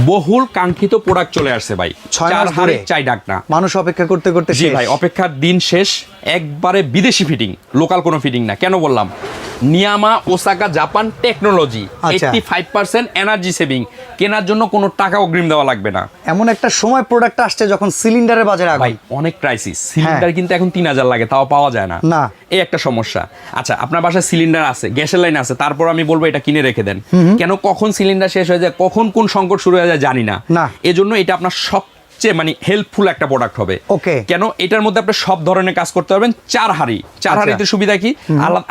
বহুল কাঙ্ক্ষিত প্রোডাক্ট চলে আসছে ভাই, 6 চার মাস হাড়ি ধরে চাই ডাক না, মানুষ অপেক্ষা করতে করতে জি শেষ। ভাই অপেক্ষার দিন শেষ। একবারে বিদেশি ফিটিং, লোকাল কোনো ফিটিং না। কেন বললাম? নিয়ামা ওসাকা জাপান টেকনোলজি, আচ্ছা। 85% এনার্জি সেভিং, কেনার জন্য কোনো টাকা অগ্রিম দেওয়া লাগবে না এমন একটা সময় প্রোডাক্ট আসছে যখন সিলিন্ডারের বাজারে ভাই, আগুন। অনেক ক্রাইসিস। সিলিন্ডার কিন্তু এখন 3000 লাগে, তাও পাওয়া যায় না। না। এই একটা সমস্যা। আচ্ছা, আপনার বাসায় সিলিন্ডার আছে, গ্যাসের লাইন আছে, তারপর আমি বলবো এটা কিনে রেখে দেন। কেন? কখন সিলিন্ডার শেষ হয়ে যায়, কখন কোন সংকট শুরু হয়ে যায় জানি না। না। এজন্য এটা আপনার সবচেয়ে মানে হেল্পফুল একটা প্রোডাক্ট হবে। ওকে। কেন? এটার মধ্যে আপনি সব ধরনের কাজ করতে পারবেন। 4 হাড়ি, 4 হাড়িতে সুবিধা কি?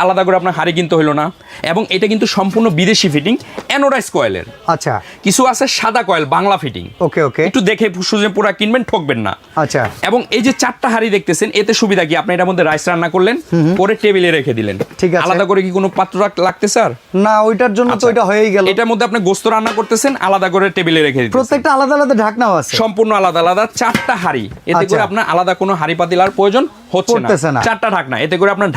আলাদা করে আপনার হাড়ি কিনতে হলো না। এবং এটা কিন্তু সম্পূর্ণ বিদেশি ফিটিং, অ্যানোডাইজ কয়েলের। আচ্ছা। কিছু আছে সাদা কয়েল, বাংলা ফিটিং। ওকে ওকে। একটু দেখে সুজে পুরা কিনবেন, ঠকবেন না। আচ্ছা। এবং এই যে 4টা হাড়ি দেখতেছেন, এতে সুবিধা কি? আপনি এটার মধ্যে রাইস রান্না করলেন, পরে টেবিলে রেখে দিলেন। ঠিক আছে। আলাদা করে কি কোনো পাত্র লাগতেছে স্যার? না, ওইটার জন্য তো এটা হয়েই গেল। এটার মধ্যে আপনি গোস্ত রান্না করতেছেন, আলাদা করে টেবিলে রেখে দিতেছেন। প্রত্যেকটা আলাদা আলাদা ঢাকনাও আছে, সম্পূর্ণ আলাদা আলাদা 4টা হাড়ি। এতে করে আপনার আলাদা কোনো হাড়ি পাতিলার প্রয়োজন হচ্ছে না। 4টা ঢাকনা, এতে করে আপনার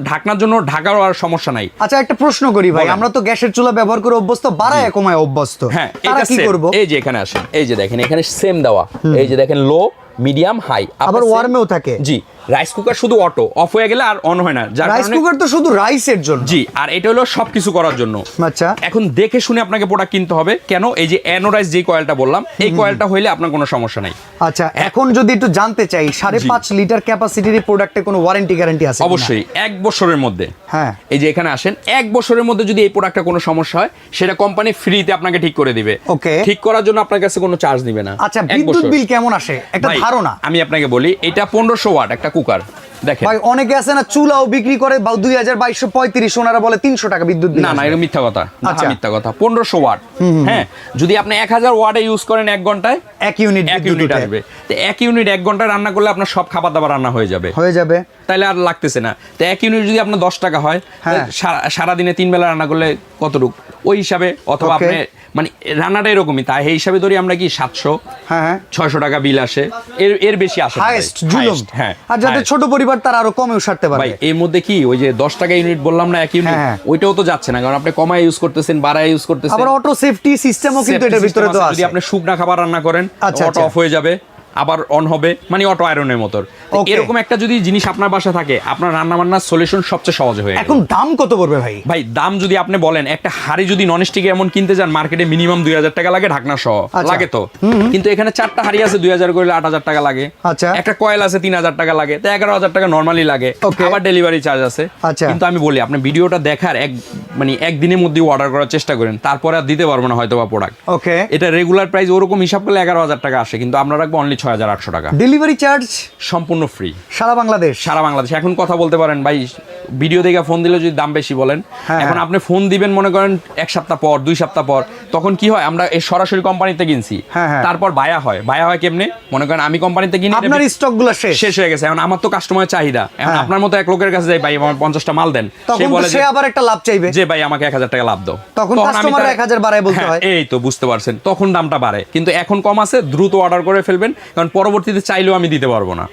ঢাকনার জন্য ঢাকার আর সমস্যা নাই। আচ্ছা, একটা প্রশ্ন করি ভাই, আমরা তো গ্যাসের চুলা ব্যবহার করে অভ্যস্ত, বাড়ায় কমায় অভ্যস্ত। হ্যাঁ, তারা এটা কি করব? এই যে এখানে আসেন, এই যে দেখেন এখানে সেম দেওয়া, এই যে দেখেন লো, মিডিয়াম, হাই, আবার ওয়ার্মেও থাকে। জি। রাইস কুকার শুধু অটো অফ হয়ে গেলে আর অন হয় না, যার রাইস কারণে কুকার তো শুধু রাইসের জন্য। জি, আর এটা হলো সবকিছু করার জন্য। আচ্ছা। এখন দেখে শুনে আপনাকে প্রোডাক্ট কিনতে হবে। কেন? এই যে অ্যানোডাইজ যে কয়েলটা বললাম, এই কয়েলটা হইলে আপনার কোনো সমস্যা নাই। আচ্ছা, এখন যদি একটু জানতে চাই, 5.5 লিটার ক্যাপাসিটির প্রোডাক্টে কোনো ওয়ারেন্টি গ্যারান্টি আছে? অবশ্যই 1 বছরের মধ্যে। হ্যাঁ। এই যে এখানে আসেন, 1 বছরের মধ্যে যদি এই প্রোডাক্টটা কোনো সমস্যা হয়, সেটা কোম্পানি ফ্রিতে আপনাকে ঠিক করে দিবে। ওকে। ঠিক করার জন্য আপনার কাছে কোনো চার্জ দিবে না। আচ্ছা, 1 বিদ্যুৎ বছর। বিল কেমন আসে একটা ভাই, ধারণা? আমি আপনাকে বলি, এটা 1500 ওয়াট একটা কুকার। দেখেন ভাই, অনেকে আছে না চুলাও বিক্রি করে 2235, ওনারা বলে 300 টাকা বিদ্যুৎ বিল। না না, এটা মিথ্যা কথা। আচ্ছা। মিথ্যা কথা। 1500 ওয়াট। হ্যাঁ, যদি আপনি 1000 ওয়াটে ইউজ করেন 1 ঘন্টায়, 1 ইউনিট 1 ইউনিট আসবে। তো 1 ইউনিট 1 ঘন্টায় রান্না করলে আপনার সব খাবার দাবার রান্না হয়ে যাবে। তাইলে আর লাগতেছে না। তো 1 ইউনিট যদি আপনার 10 টাকা হয়, সারাদিনে 3 বেলা রান্না করলে কতটুক? ওই হিসাবে, অথবা আপনি মানে রান্নাটা এরকমই, তাই এই হিসাবে ধরি আমরা কি 700 600 টাকা বিল আসে, এর বেশি আসে হাইয়েস্ট জুলুম। হ্যাঁ, আর যাদের ছোট পরিবার তারা আরো কমেও সারতে পারবে। ভাই, এর মধ্যে কি ওই যে 10 টাকা ইউনিট বললাম না, 1 ইউনিট, ওইটাও তো যাচ্ছে না, কারণ আপনি কমায় ইউজ করতেছেন, বাড়ায় ইউজ করতেছেন। আবার অটো সেফটি সিস্টেমও কিন্তু এটার ভিতরে তো আছে। যদি আপনি শুকনা খাবার রান্না করেন, অটো অফ হয়ে যাবে, আবার অন হবে, মানে অটো আয়রনের মতো। এরকম একটা যদি জিনিস আপনার বাসায় থাকে, আপনার রান্না বান্নার সলিউশন সবচেয়ে সহজ হয়ে যাবে। এখন দাম কত পড়বে ভাই? ভাই, দাম যদি আপনি বলেন, একটা হাড়ি যদি ননস্টিক এমন কিনতে যান, মার্কেটে মিনিমাম 2000 টাকা লাগে, ঢাকনা সহ লাগে তো। কিন্তু এখানে 4টা হাড়ি আছে, 2000 করলে 8000 টাকা লাগে। আচ্ছা। একটা কয়েল আছে 3000 টাকা লাগে, তো 11000 টাকা নরমালি লাগে। আবার ডেলিভারি চার্জ আছে। কিন্তু আমি বলি, আপনি ভিডিওটা দেখার একদিনের মধ্যে অর্ডার করার চেষ্টা করেন, তারপরে আর দিতে পারবো না হয়তো বা প্রোডাক্ট। ওকে। এটা রেগুলার প্রাইস ওরকম হিসাব করলে 11000 টাকা আসে, কিন্তু আমরা রাখবো অনলি 6800 টাকা। ডেলিভারি চার্জ সম্পূর্ণ ফ্রি, সারা বাংলাদেশ। সারা বাংলাদেশ। এখন কথা বলতে পারেন ভাই, ভিডিও দেখে ফোন দিলে যদি দাম বেশি বলেন, এখন আপনি ফোন দিবেন মনে করেন 1 সপ্তাহ পর, 2 সপ্তাহ পর, তখন কি হয়, আমরা এই সরাসরি কোম্পানিতে কিনছি, তারপর বায়া হয় কেমনে? মনে করেন আমি কোম্পানিতে কিনি, আপনার স্টক গুলো শেষ হয়ে গেছে, এখন আমার তো কাস্টমারের চাহিদা, এখন আপনার মতো এক লোকের কাছে যাই, ভাই আমার 50টা মাল দেন, সে বলে সে আবার একটা লাভ চাইবে, যে ভাই আমাকে 1000 টাকা লাভ দাও, তখন কাস্টমার 1000 বাড়ায় বলতে হয়। এই তো বুঝতে পারছেন, তখন দামটা বাড়ে। কিন্তু এখন কম আছে, দ্রুত অর্ডার করে ফেলবেন, কারণ পরবর্তীতে চাইলেও আমি দিতে পারবো না।